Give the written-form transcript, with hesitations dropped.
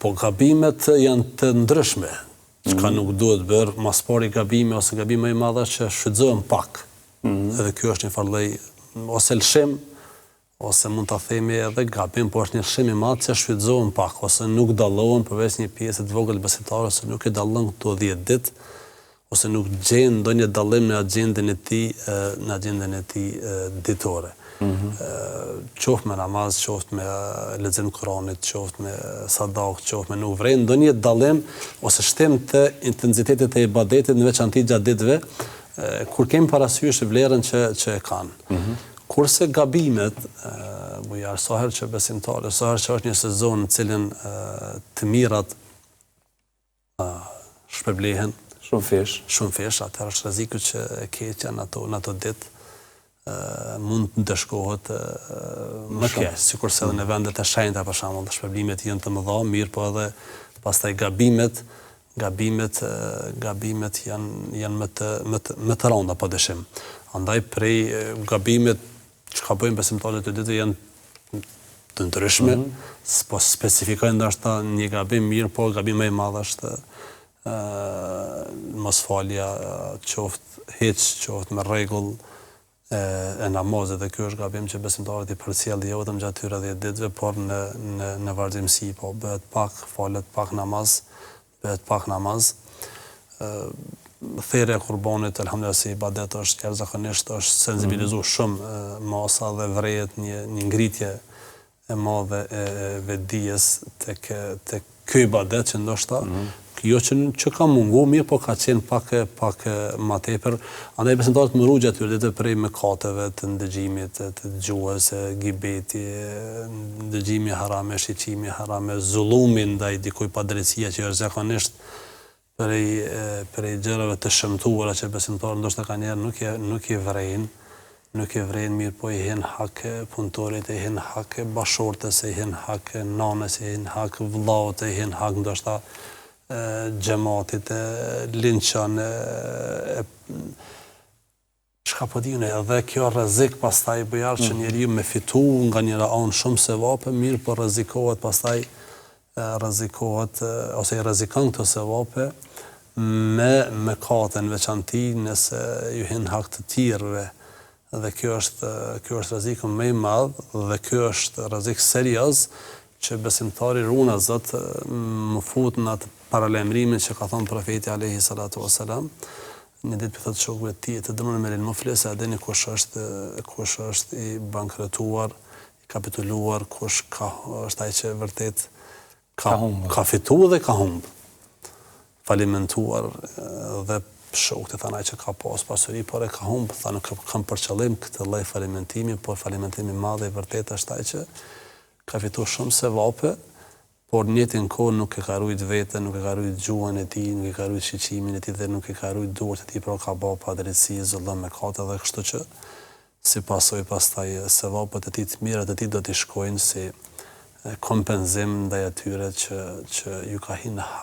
Po gabimet janë të ndryshme, çka nuk duhet bërë, mas pari gabimi ose gabimi më i madh është që shfrytëzohen pak. Edhe ky është një farë lloj ose lëshim, ose mund ta themi edhe gabim, por është një lëshim i madh që shfrytëzohen pak, ose nuk dallohen përveç një pjesë të vogël besimtarë, ose nuk e dallon këto 10 ditë, ose nuk gjen ndonjë dallim në agjendën e tij ditore. Qoftë me namaz, qoftë me lexim të Kuranit, qoftë me sadak, qoftë me nuk vren ndonjë dallim ose shtim të intensitetit të ibadetit në veçantë gjatë ditëve, kur kemi parasysh vlerën që e kanë. Kurse gabimet, bujar, sa herë që besimtarë, sa herë që është një sezon në cilin të mirat shpërblehen, shumë fish, atëherë është rreziku që e keqja në ato ditë mund të ndëshkohet më keq, sikurse edhe në vendet e shenjta për shembull, shpërblimet janë të mëdha, mirë, po edhe pastaj gabimet janë më të rënda padyshim. Andaj prej gabimet çka bëjnë besimtarët të ditë janë të ndryshme, po specifikojnë ndoshta një gabim mirë, po gabim më i madh është mosfalja, qoftë hiç, qoftë me rregull e namazit, dhe ky është gabim që besimtarët i përcjellin jo vetëm gjatë këtyre 10 ditëve, por në vazhdimsi, po bëhet pak, falet pak namaz, Thirrja e qurbanit, elhamdulillah, si ibadet është jashtëzakonisht është sensibilizuar shumë masa dhe vrejet një ngritje e madhe e vetdijes tek ky ibadet që ndoshta jo që ka mungu mirë, po ka qenë pak ma tepër. Andaj besimtarët më rrugë atyre ditë prej mëkateve të ndëgjimit, të dëgjues, gibeti, ndëgjimi harame, shiqimi harame, zullumi ndaj dikujt pa drejtësia që është zakonisht prej gjërave të shëmtuara që besimtarët ndoshta ka njerë nuk i vrejnë mirë, po i hin hak punëtorit, i hin hak bashortës, i hin hak nanës, i hin hak vllaut, i hin hak ndoshta xhamatit, linçan, çka po diun, edhe kjo rrezik pastaj bujar që njeriu me fitu nga njëra anë shumë sevape, mirë, po rrezikohet pastaj ose i rrezikon këto sevape me mëkate në veçanti nëse ju hin hak të tjerëve. Dhe kjo është rreziku më i madh, dhe kjo është rrezik serioz që besimtari runa Zot më fut në atë paralajmërimin që ka thënë profeti alayhi salatu wasalam, një ditë për thotë shokëve të tij, të dëmën me muflis, a dini kush është i bankrotuar, i kapituluar, kush është ai që vërtet ka fituar dhe ka humbë. Falimentuar dhe shokët e thanë ai që ka pas pasuri, por e ka humbë, tha nuk kam për qëllim këtë lloj falimentimi, por falimentimi i madh i vërtet është ai që ka fituar shumë sevape, por në njëjtin kohë nuk e ka ruajt veten, nuk e ka ruajt gjuhën e tij, nuk e ka ruajt shiqimin e tij dhe nuk e ka ruajt duart e tij, por ka bërë padrejtësi, zullëm, mëkate, dhe kështu që si pasojë pastaj sevapet e tij të mira të tij do t'i shkojnë si kompenzim ndaj atyre që ju ka hyrë në hak.